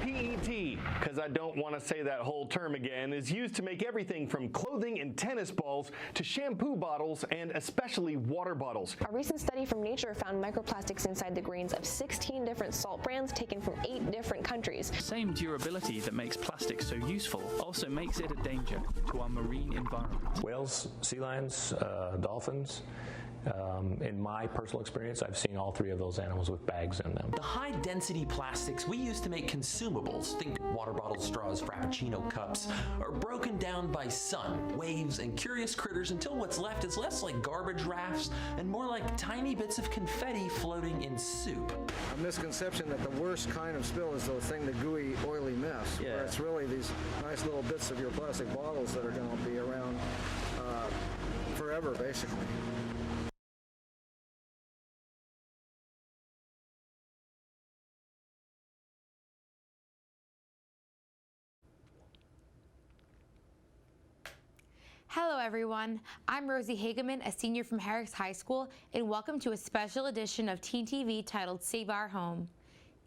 PET, because I don't want to say that whole term again, is used to make everything from clothing and tennis balls to shampoo bottles and especially water bottles. A recent study from Nature found microplastics inside the grains of 16 different salt brands taken from 8 different countries. The same durability that makes plastic so useful also makes it a danger to our marine environment. Whales, sea lions, dolphins. In my personal experience, I've seen all 3 of those animals with bags in them. The high-density plastics we use to make consumables, think water bottles, straws, Frappuccino cups, are broken down by sun, waves, and curious critters until what's left is less like garbage rafts and more like tiny bits of confetti floating in soup. A misconception that the worst kind of spill is the thing, the gooey, oily mess. Yeah. Where it's really these nice little bits of your plastic bottles that are going to be around forever, basically. Hello everyone, I'm Rosie Hageman, a senior from Herricks High School, and welcome to a special edition of Teen TV titled Save Our Home.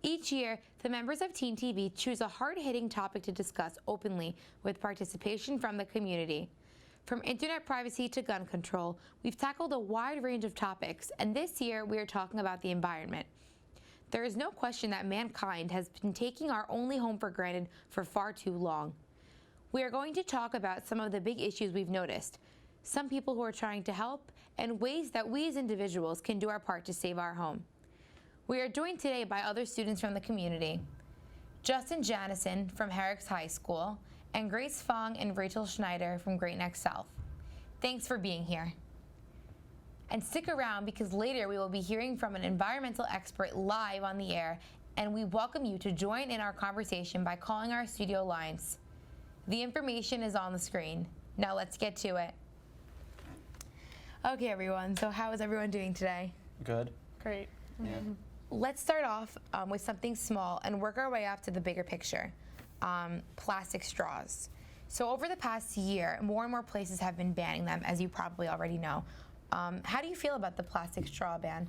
Each year, the members of Teen TV choose a hard-hitting topic to discuss openly with participation from the community. From internet privacy to gun control, we've tackled a wide range of topics, and this year we are talking about the environment. There is no question that mankind has been taking our only home for granted for far too long. We are going to talk about some of the big issues we've noticed, some people who are trying to help, and ways that we as individuals can do our part to save our home. We are joined today by other students from the community. Justin Janison from Herricks High School, and Grace Fong and Rachel Schneider from Great Neck South. Thanks for being here. And stick around because later we will be hearing from an environmental expert live on the air, and we welcome you to join in our conversation by calling our studio lines. The information is on the screen. Now let's get to it. Okay, everyone, so how is everyone doing today? Good. Great. Yeah. Let's start off with something small and work our way up to the bigger picture, plastic straws. So over the past year, more and more places have been banning them, as you probably already know. How do you feel about the plastic straw ban?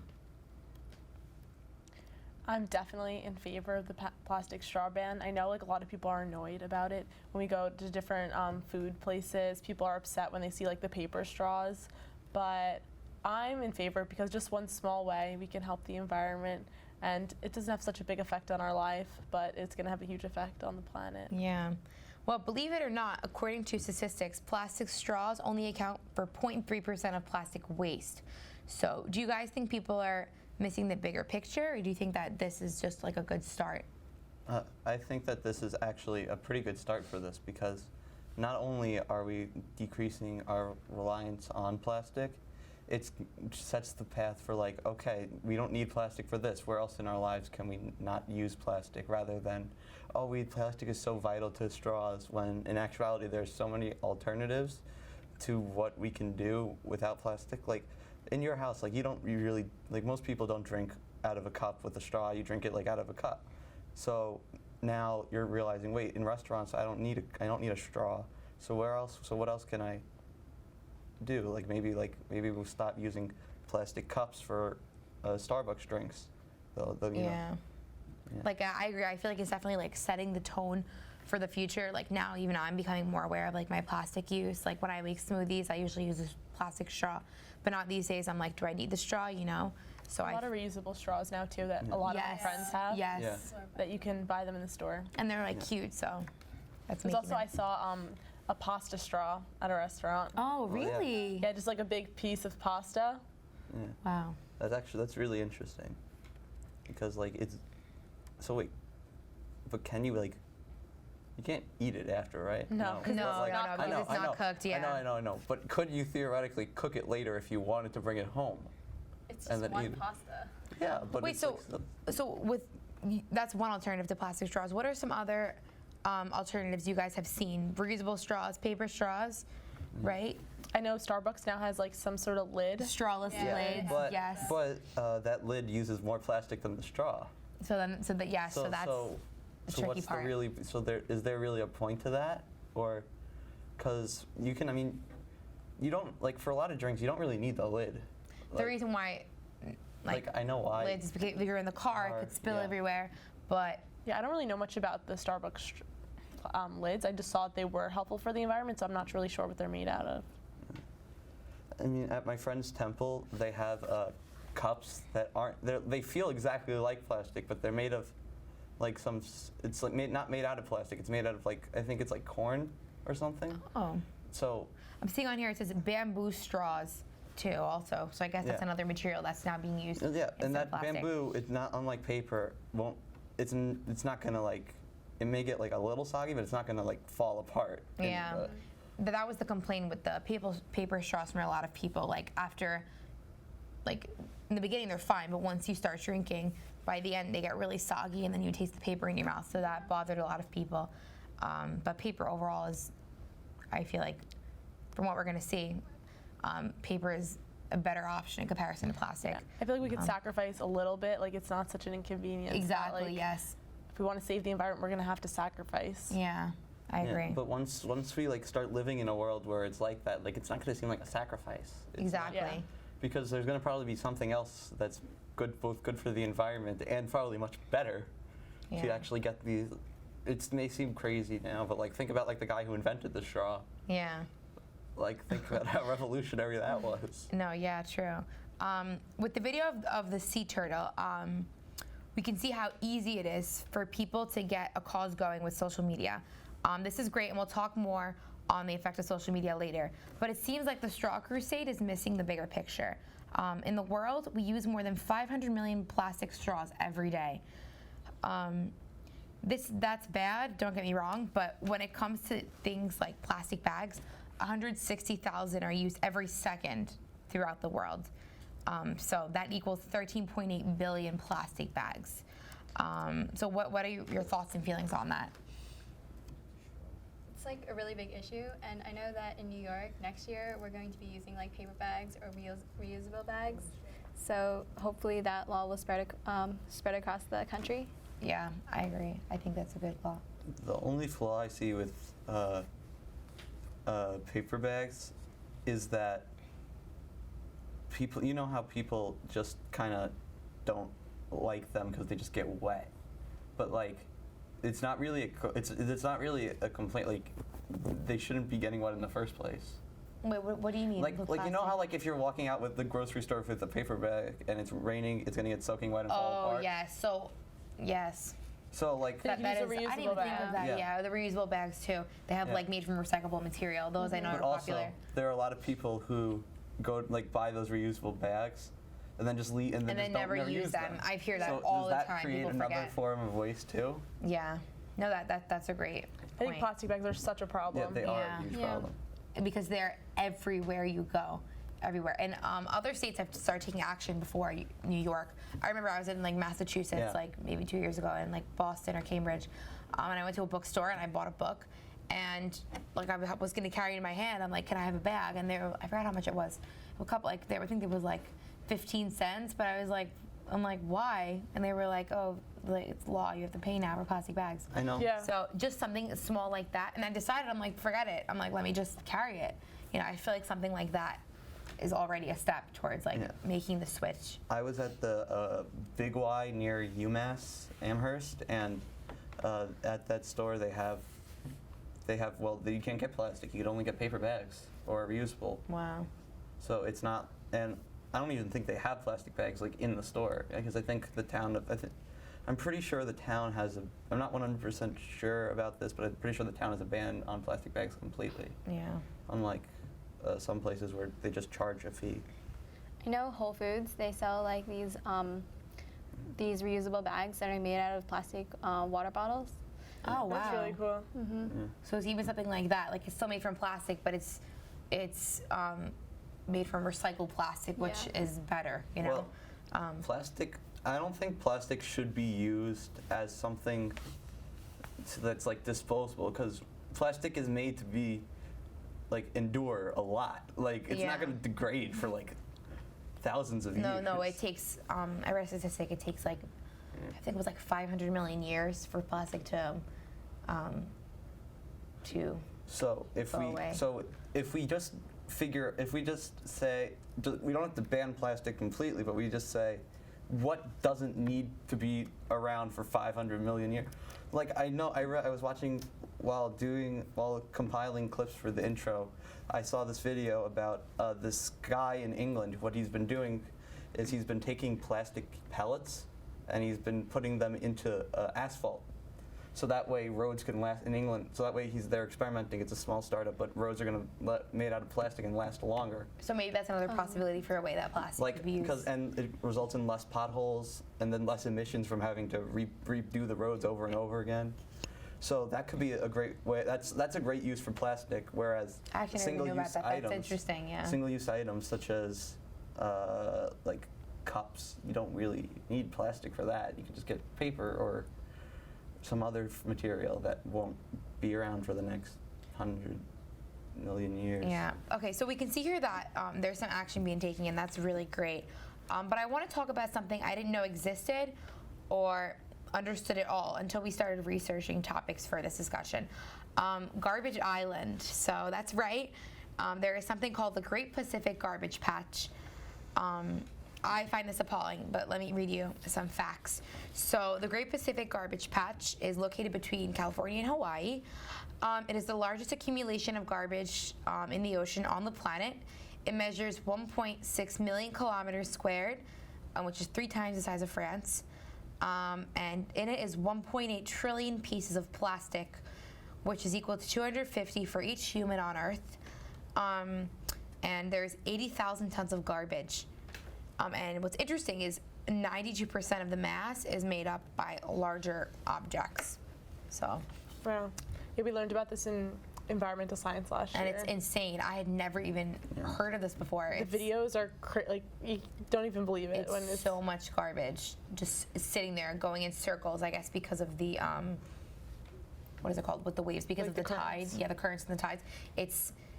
I'm definitely in favor of the plastic straw ban. I know like a lot of people are annoyed about it. When we go to different food places, people are upset when they see like the paper straws, but I'm in favor because just one small way we can help the environment, and it doesn't have such a big effect on our life, but it's going to have a huge effect on the planet. Yeah. Well, believe it or not, according to statistics, plastic straws only account for 0.3% of plastic waste. So do you guys think people are missing the bigger picture, or do you think that this is just like a good start? I think that this is actually a pretty good start for this because not only are we decreasing our reliance on plastic, it sets the path for like, okay, we don't need plastic for this. Where else in our lives can we not use plastic, rather than, oh, plastic is so vital to straws, when in actuality there's so many alternatives to what we can do without plastic. Like in your house, like you really, like most people don't drink out of a cup with a straw, you drink it like out of a cup. So now you're realizing, wait, in restaurants I don't need a straw. So what else can I do? Like maybe we'll stop using plastic cups for Starbucks drinks. Yeah. Like I agree. I feel like it's definitely like setting the tone for the future. Like now, even I'm becoming more aware of like my plastic use. Like when I make smoothies, I usually use a plastic straw, but not these days. I'm like, do I need the straw? You know. So a lot of reusable straws now too that a lot of my friends have. Yes. Yeah. That you can buy them in the store. And they're like cute. So that's There's making also I saw a pasta straw at a restaurant. Oh, really? Yeah, just like a big piece of pasta. Yeah. Wow. That's really interesting, because like it's, so wait, but can you like, you can't eat it after, right? No, because it's not cooked. Yeah. I know. But could you theoretically cook it later if you wanted to bring it home? It's and just then one pasta. Yeah, but wait, so that's one alternative to plastic straws. What are some other alternatives you guys have seen? Reusable straws, paper straws, right? I know Starbucks now has like some sort of lid. Strawless lids, but, yes. But that lid uses more plastic than the straw. So that's the tricky part. Is there really a point to that? Or, because you can, I mean, you don't, like for a lot of drinks, you don't really need the lid. The reason why, like I know why. Lids, because if you're in the car, it could spill everywhere. But Yeah, I don't really know much about the Starbucks lids. I just saw that they were helpful for the environment, so I'm not really sure what they're made out of. I mean, at my friend's temple, they have cups that they feel exactly like plastic, but they're made of like it's like not made out of plastic. It's made out of like, I think it's like corn or something. Oh. So I'm seeing on here it says bamboo straws too also. So I guess that's Yeah. another material that's now being used. yeah, instead and of that plastic. bamboo, it's not unlike paper. It's not gonna like, it may get like a little soggy, but it's not gonna like fall apart. Yeah. But that was the complaint with the paper straws from a lot of people. Like after, like in the beginning they're fine, but once you start drinking, by the end they get really soggy, and then you taste the paper in your mouth. So that bothered a lot of people. But paper overall is, I feel like, from what we're going to see, paper is a better option in comparison to plastic. I feel like we could sacrifice a little bit. Like it's not such an inconvenience. Not Exactly. like, Yes. If we want to save the environment, we're gonna have to sacrifice. Yeah. I agree. But once we like start living in a world where it's like that, like it's not gonna seem like a sacrifice. Exactly. Yeah. Because there's gonna probably be something else that's both good for the environment and probably much better to Yeah. actually get these. It may seem crazy now, but like think about like the guy who invented the straw. Yeah. Like think about how revolutionary that was. No, yeah, true. With the video of the sea turtle, we can see how easy it is for people to get a cause going with social media. This is great, and we'll talk more on the effect of social media later. But it seems like the straw crusade is missing the bigger picture. In the world, we use more than 500 million plastic straws every day. That's bad, don't get me wrong, but when it comes to things like plastic bags, 160,000 are used every second throughout the world. So that equals 13.8 billion plastic bags. So what are your thoughts and feelings on that? It's like a really big issue, and I know that in New York next year we're going to be using like paper bags or reusable bags. So hopefully that law will spread across the country. Yeah, I agree. I think that's a good law. The only flaw I see with paper bags is that people, you know how people just kind of don't like them because they just get wet, but like it's not really it's not really a complaint. Like they shouldn't be getting wet in the first place. Wait, what do you mean? Like with you know plastic? how like if you're walking out with the grocery store with a paper bag and it's raining, it's gonna get soaking wet and fall Oh apart. yes. So yes. So like They can That use a is, I didn't reusable even think of bag. that. Yeah. Yeah, the reusable bags too. They have Yeah. like made from recyclable material. Those I know But are also, popular. there are a lot of people who go like buy those reusable bags and then just leave and then, And then just never use them. I hear that so all does the that time. create People another forget. form of waste too? Yeah. No, that's a great I think point. plastic bags are such a Yeah, problem. they are Yeah. a huge Yeah. problem. Because they're everywhere you go, everywhere. And other states have started taking action before New York. I remember I was in like Massachusetts, Yeah. like maybe 2 years ago, in like Boston or Cambridge, and I went to a bookstore and I bought a book, and like I was going to carry it in my hand. I'm like, can I have a bag? And I forgot how much it was. A couple, like I think it was like 15 cents, but I was like, I'm like, why? And they were like, oh, like, it's law. You have to pay now for plastic bags. I know. Yeah. So just something small like that, and I decided, I'm like, forget it. I'm like, let me just carry it. You know, I feel like something like that is already a step towards like Yeah. making the switch. I was at the Big Y near UMass Amherst, and at that store they have you can't get plastic. You could only get paper bags or reusable. Wow. So it's not, and I don't even think they have plastic bags like in the store because I think the town. I'm pretty sure the town has a. I'm not 100% sure about this, but I'm pretty sure the town has a ban on plastic bags completely. Yeah. Unlike some places where they just charge a fee. I know Whole Foods, they sell like these reusable bags that are made out of plastic water bottles. Oh wow. That's really cool. So it's even something like that. Like it's still made from plastic, but it's made from recycled plastic, which Yeah. is better. You know. Well, plastic. I don't think plastic should be used as something that's like disposable because plastic is made to be like endure a lot. Like it's Yeah. not going to degrade for like thousands of years. No, it takes. I read a statistic. It takes like, I think it was like 500 million years for plastic to. So if go we away. say we don't have to ban plastic completely, but we just say what doesn't need to be around for 500 million years? Like I know, I was watching while compiling clips for the intro. I saw this video about this guy in England. What he's been doing is he's been taking plastic pellets and he's been putting them into asphalt. So that way roads can last in England. So that way they're experimenting. It's a small startup, but roads are going to made out of plastic and last longer. So maybe that's another possibility for a way that plastic could be used. And it results in less potholes and then less emissions from having to redo the roads over and over again. So that could be a great way. That's a great use for plastic. Whereas I actually never knew about that. That's interesting. Yeah. Single-use items such as like cups, you don't really need plastic for that. You can just get paper or some other material that won't be around for the next 100 million years. Yeah. Okay, so we can see here that there's some action being taken, and that's really great. But I want to talk about something I didn't know existed or understood at all until we started researching topics for this discussion. Garbage Island. So that's right. There is something called the Great Pacific Garbage Patch. I find this appalling, but let me read you some facts. So the Great Pacific Garbage Patch is located between California and Hawaii. It is the largest accumulation of garbage in the ocean on the planet. It measures 1.6 million kilometers squared, which is 3 times the size of France. And in it is 1.8 trillion pieces of plastic, which is equal to 250 for each human on Earth. And there's 80,000 tons of garbage. And what's interesting is 92% of the mass is made up by larger objects. So. Wow. Yeah, we learned about this in environmental science last year. And it's insane. I had never even heard of this before. The videos are like, you don't even believe it. It's so much garbage just sitting there going in circles, I guess, because of the, what is it called, with the waves, because like of the tides. Yeah, the currents and the tides.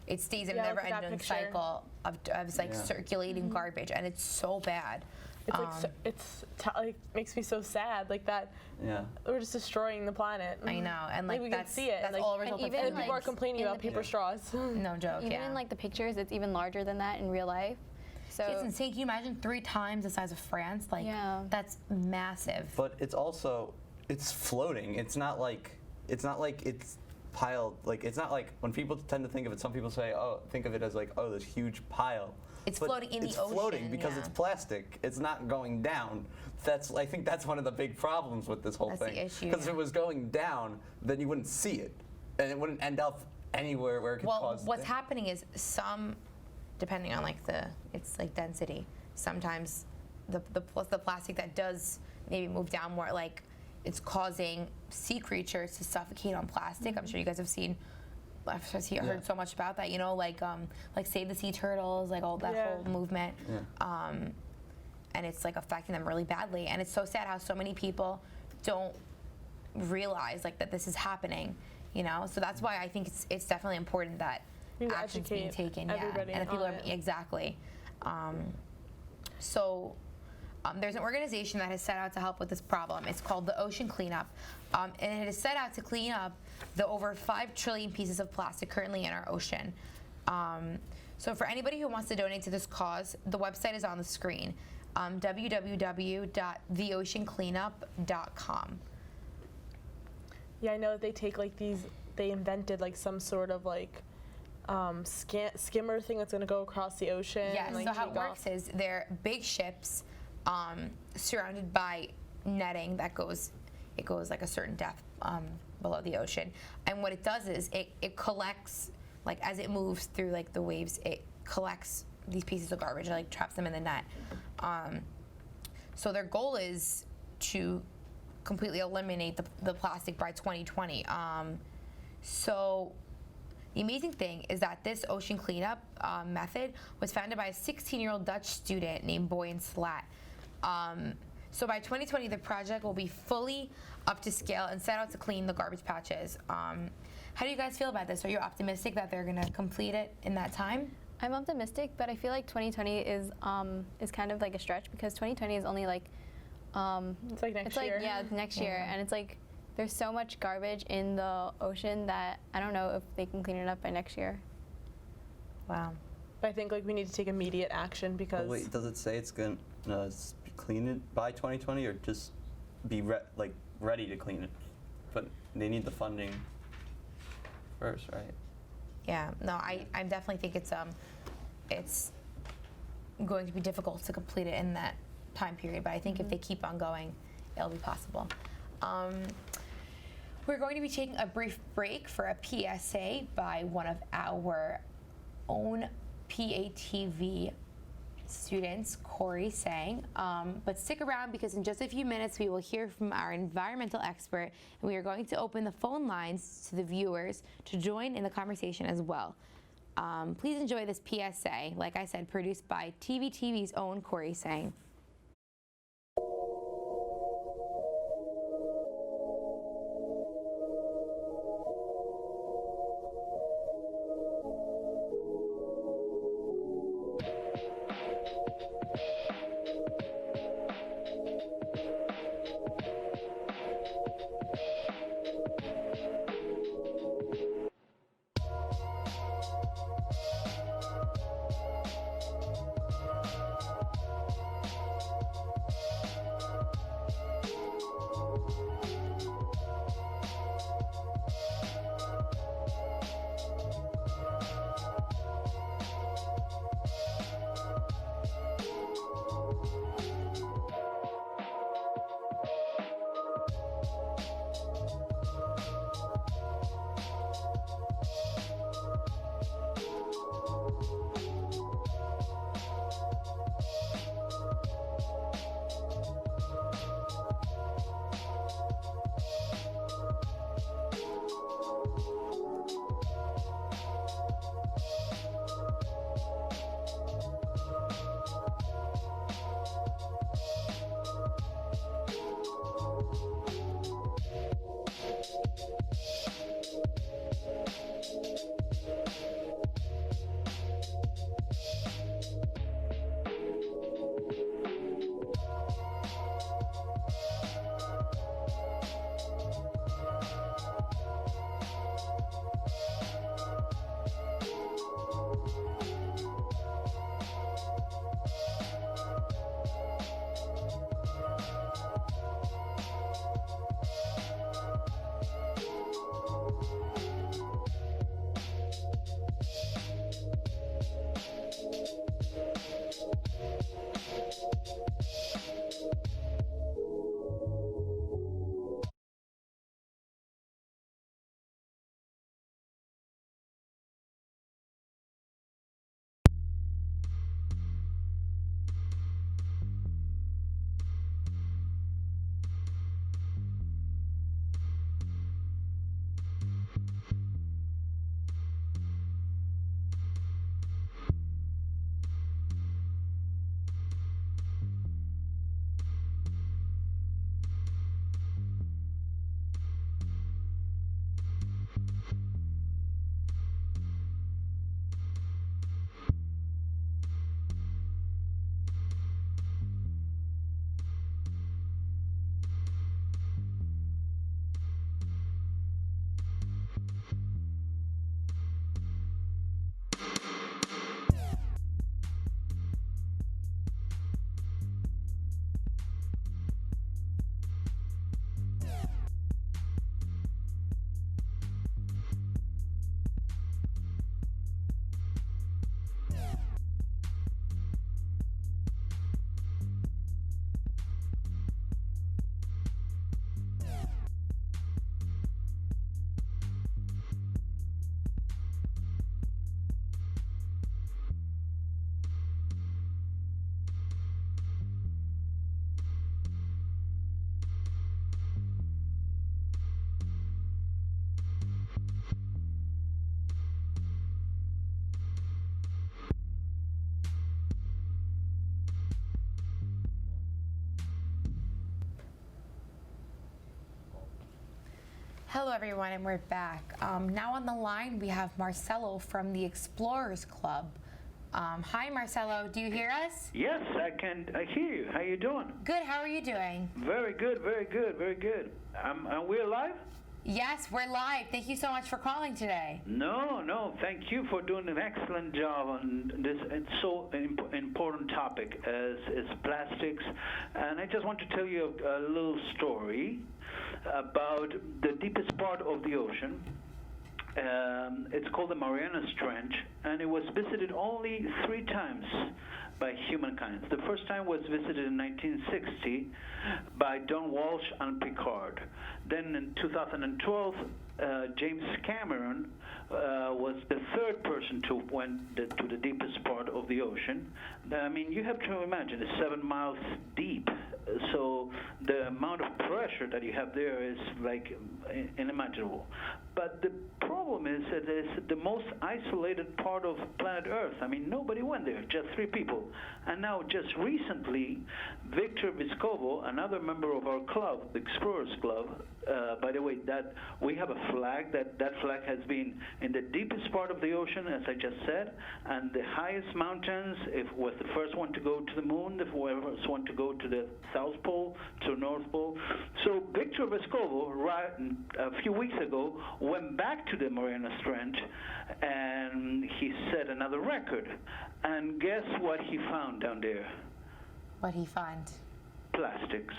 It stays in a never-ending cycle of like circulating garbage, and it's so bad. It's like makes me so sad, like that. Yeah. We're just destroying the planet. I know, and like we can see it. That's all a result of. And people are complaining about paper straws. No joke. Even in like the pictures, it's even larger than that in real life. So it's insane. Can you imagine 3 times the size of France? Like that's massive. But it's also floating. It's not like it's piled, like it's not like when people tend to think of it, some people say, think of it as like, this huge pile. It's floating in the ocean. It's floating because it's plastic. It's not going down. I think that's one of the big problems with this whole thing. That's the issue. Because if it was going down, then you wouldn't see it, and it wouldn't end up anywhere where it could cause. Well, what's happening is depending on like it's like density. Sometimes the plastic that does maybe move down more, like it's causing sea creatures to suffocate on plastic. I'm sure you guys have heard so much about that, like Save the Sea Turtles, like all that whole movement. And it's like affecting them really badly. And it's so sad how so many people don't realize like that this is happening, So that's why I think it's definitely important that action's being taken. Everybody and people are exactly. There's an organization that has set out to help with this problem. It's called the Ocean Cleanup, and it is set out to clean up the over 5 trillion pieces of plastic currently in our ocean. So for anybody who wants to donate to this cause, the website is on the screen, www.theoceancleanup.com. Yeah, I know that they take like they invented like some sort of like skimmer thing that's going to go across the ocean. Yes, and, like, so how it works is they're big ships surrounded by netting that goes like a certain depth below the ocean, and what it does is it collects, like as it moves through like the waves, it collects these pieces of garbage and like traps them in the net. So their goal is to completely eliminate the plastic by 2020. So the amazing thing is that this ocean cleanup method was founded by a 16-year-old Dutch student named Boyan Slat. So by 2020, the project will be fully up to scale and set out to clean the garbage patches. How do you guys feel about this? Are you optimistic that they're going to complete it in that time? I'm optimistic, but I feel like 2020 is kind of like a stretch because 2020 is only like it's like next year. Next year, and it's like there's so much garbage in the ocean that I don't know if they can clean it up by next year. Wow. But I think like we need to take immediate action because. Wait, does it say it's going? clean it by 2020, or just be ready to clean it? But they need the funding first, right? Yeah, no, I definitely think it's going to be difficult to complete it in that time period, but I think if they keep on going, it'll be possible. We're going to be taking a brief break for a PSA by one of our own PATV students, Corey Sang. But stick around, because in just a few minutes we will hear from our environmental expert, and we are going to open the phone lines to the viewers to join in the conversation as well. Please enjoy this PSA, like I said, produced by TVTV's own Corey Sang. Hello everyone, and we're back. Now on the line we have Marcelo from the Explorers Club. Hi Marcelo, do you hear us? Yes, I hear you. How you doing? Good, how are you doing? Very good, very good, very good. Are we alive? Yes, we're live. Thank you so much for calling today. No, thank you for doing an excellent job on this so important topic as plastics. And I just want to tell you a little story about the deepest part of the ocean. It's called the Marianas Trench, and it was visited only 3 times by humankind. The first time was visited in 1960 by Don Walsh and Picard. Then in 2012, James Cameron was the 3rd person to went to the deepest part of the ocean. I mean, you have to imagine it's 7 miles deep. So the amount of pressure that you have there is like unimaginable. But the problem is that it's the most isolated part of planet Earth. I mean, nobody went there, just 3 people. And now, just recently, Victor Vescovo, another member of our club, the Explorers Club, by the way, that we have a flag. That flag has been in the deepest part of the ocean, as I just said, and the highest mountains. It was the first one to go to the moon, the first one to go to the South Pole, to North Pole. So Victor Vescovo, a few weeks ago, went back to the Marianas Trench, and he set another record. And guess what he found down there? What'd he find? Plastics.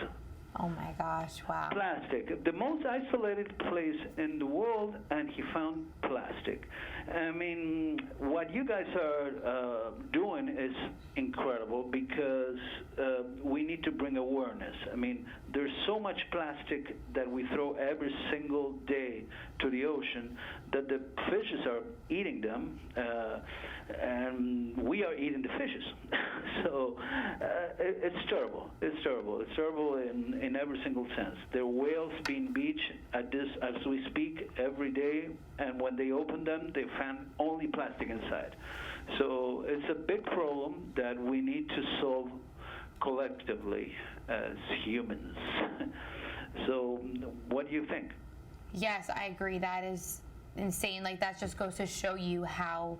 Oh my gosh, wow. Plastic. The most isolated place in the world, and he found plastic. I mean, what you guys are doing is incredible because we need to bring awareness. I mean, there's so much plastic that we throw every single day to the ocean that the fishes are eating them, and we are eating the fishes. So it's terrible. It's terrible. It's terrible in every single sense. There are whales being beached as we speak every day, and when they open them, they find only plastic inside. So it's a big problem that we need to solve collectively as humans. So what do you think? Yes, I agree. That is insane. Like, that just goes to show you how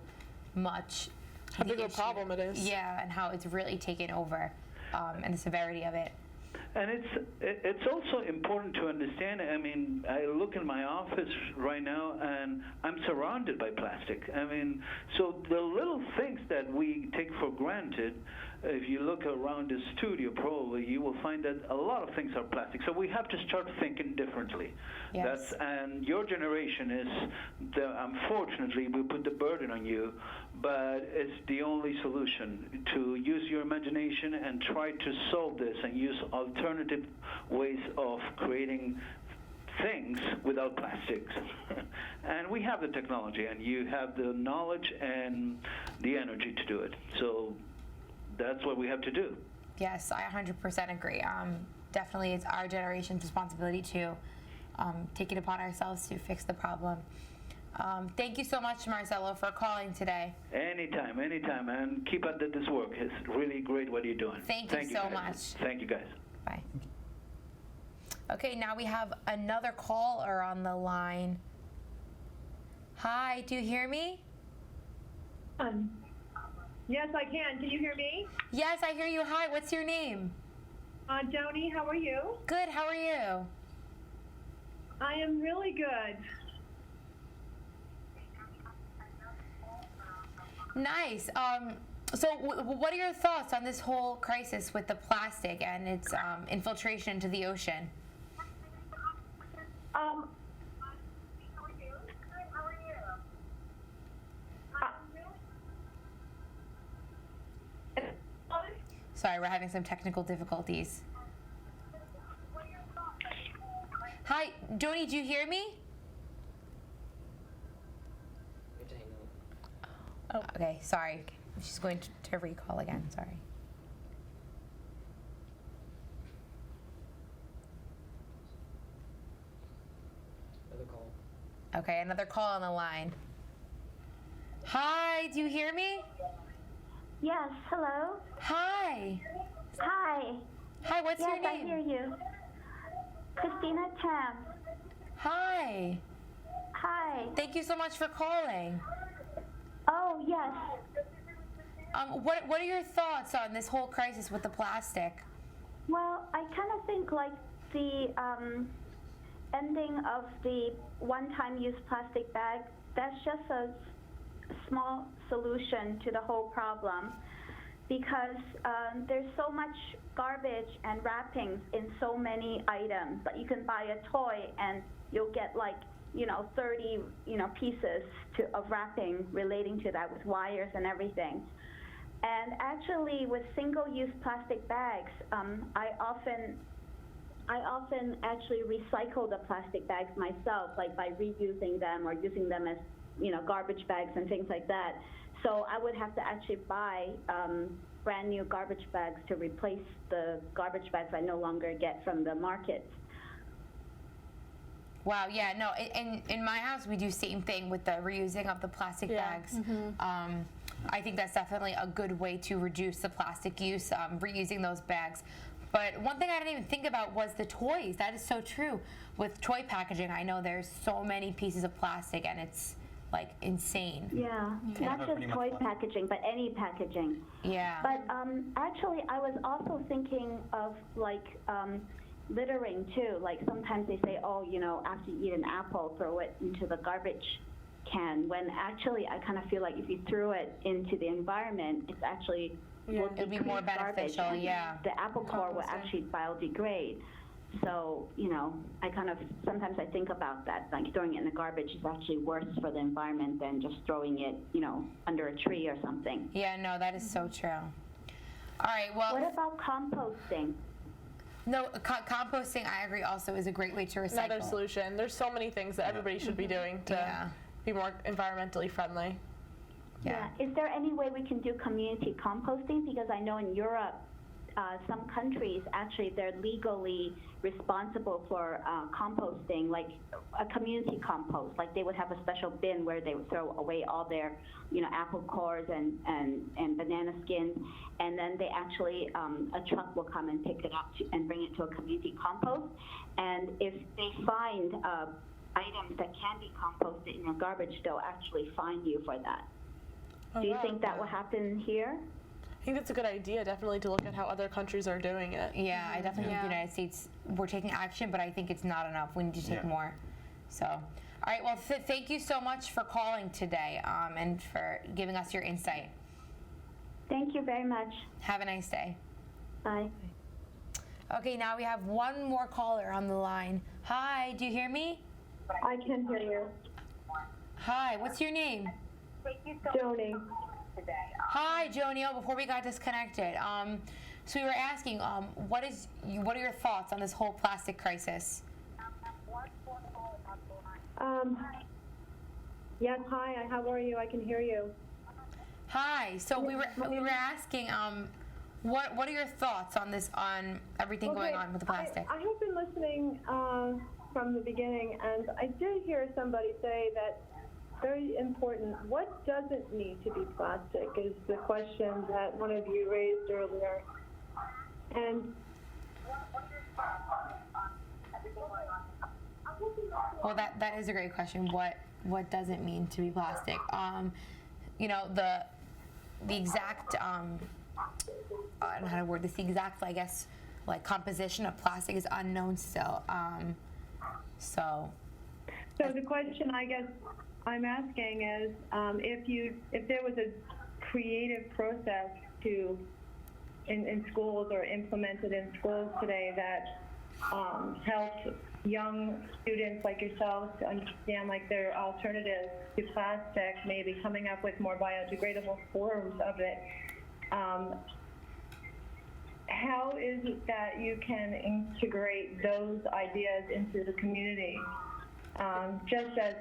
much How big a problem it is. Yeah, and how it's really taken over, and the severity of it. And it's also important to understand. I mean, I look in my office right now, and I'm surrounded by plastic. I mean, so the little things that we take for granted, if you look around the studio, probably you will find that a lot of things are plastic. So we have to start thinking differently. Yes. And your generation is, unfortunately, we put the burden on you, but it's the only solution to use your imagination and try to solve this and use alternative ways of creating things without plastics. And we have the technology, and you have the knowledge and the energy to do it. So that's what we have to do. Yes, I 100% agree. Definitely, it's our generation's responsibility to take it upon ourselves to fix the problem. Thank you so much, Marcelo, for calling today. Anytime, and keep up this work. It's really great what you're doing. Thank you so guys. much. Thank you, guys. Bye. Okay, now we have another caller on the line. Hi, do you hear me? Yes, I can. Can you hear me? Yes, I hear you. Hi, what's your name? Joni, how are you? Good, how are you? I am really good. Nice. So what are your thoughts on this whole crisis with the plastic and its infiltration into the ocean? Sorry, we're having some technical difficulties. Hi, Joni, do you hear me? Oh, okay, sorry. She's going to recall again, sorry. Another call. Okay, another call on the line. Hi, do you hear me? Yes, hello. Hi. Hi. Hi, what's your name? Yes, I hear you. Christina Tran. Hi. Hi. Thank you so much for calling. Oh, yes. What are your thoughts on this whole crisis with the plastic? Well, I kind of think like the ending of the one-time use plastic bag, that's just a small solution to the whole problem, because there's so much garbage and wrappings in so many items. But you can buy a toy and you'll get like 30 pieces of wrapping relating to that with wires and everything. And actually, with single-use plastic bags, I often actually recycle the plastic bags myself, like by reusing them or using them as garbage bags and things like that. So I would have to actually buy brand new garbage bags to replace the garbage bags I no longer get from the markets. Wow, yeah, no, in my house we do same thing with the reusing of the plastic bags. I think that's definitely a good way to reduce the plastic use, reusing those bags. But one thing I didn't even think about was the toys. That is so true. With toy packaging, I know there's so many pieces of plastic and it's like insane. Yeah, not just toy packaging, but any packaging. Yeah. But actually, I was also thinking of like littering too. Like sometimes they say, oh, after you eat an apple, throw it into the garbage can. When actually, I kind of feel like if you threw it into the environment, it's actually will it'd be more beneficial. Garbage, yeah. The apple core will actually biodegrade. So, sometimes I think about that, like throwing it in the garbage is actually worse for the environment than just throwing it, under a tree or something. Yeah, no, that is so true. All right, well. What about composting? No, composting, I agree, also is a great way to recycle. Another solution. There's so many things that everybody should be doing to be more environmentally friendly. Yeah. Is there any way we can do community composting? Because I know in Europe, some countries actually they're legally responsible for composting, like a community compost. Like they would have a special bin where they would throw away all their, apple cores and banana skins, and then they actually a truck will come and pick it up and bring it to a community compost. And if they find items that can be composted in your garbage, they'll actually fine you for that. Do you think that will happen here? I think that's a good idea, definitely, to look at how other countries are doing it. Yeah, I definitely think the United States, we're taking action, but I think it's not enough. We need to take more. So, all right, well, thank you so much for calling today and for giving us your insight. Thank you very much. Have a nice day. Bye. Okay, now we have one more caller on the line. Hi, do you hear me? I can hear you. Hi, what's your name? Joni. Hi, Joni. Before we got disconnected, so we were asking, what are your thoughts on this whole plastic crisis? Yes, hi. How are you? I can hear you. Hi. So we were asking, what are your thoughts on this, on everything going on with the plastic? I have been listening from the beginning, and I did hear somebody say that very important, what doesn't need to be plastic is the question that one of you raised earlier. And well, that is a great question. What doesn't mean to be plastic? The exact I don't know how to word this. The exact, I guess, like composition of plastic is unknown still. So the question, I guess, I'm asking is if there was a creative process in schools or implemented in schools today that helped young students like yourselves to understand like their alternatives to plastic, maybe coming up with more biodegradable forms of it. How is it that you can integrate those ideas into the community just as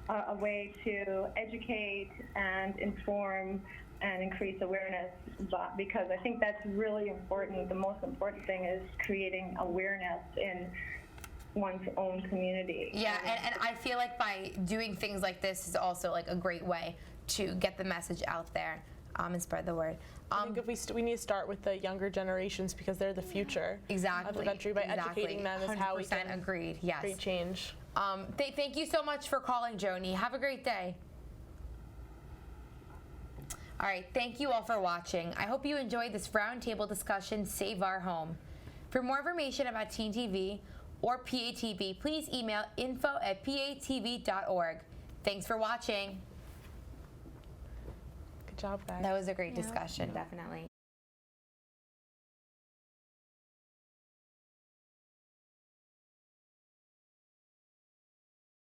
a way to educate and inform and increase awareness, because I think that's really important. The most important thing is creating awareness in one's own community. Yeah, and I feel like by doing things like this is also like a great way to get the message out there and spread the word. I think if we need to start with the younger generations because they're the future of the country. By educating them is how we can agreed. Yes. create change. Thank you so much for calling, Joni. Have a great day. All right, thank you all for watching. I hope you enjoyed this roundtable discussion, Save Our Home. For more information about Teen TV or PATV, please email info@patv.org. Thanks for watching. Good job, guys. That was a great discussion, definitely.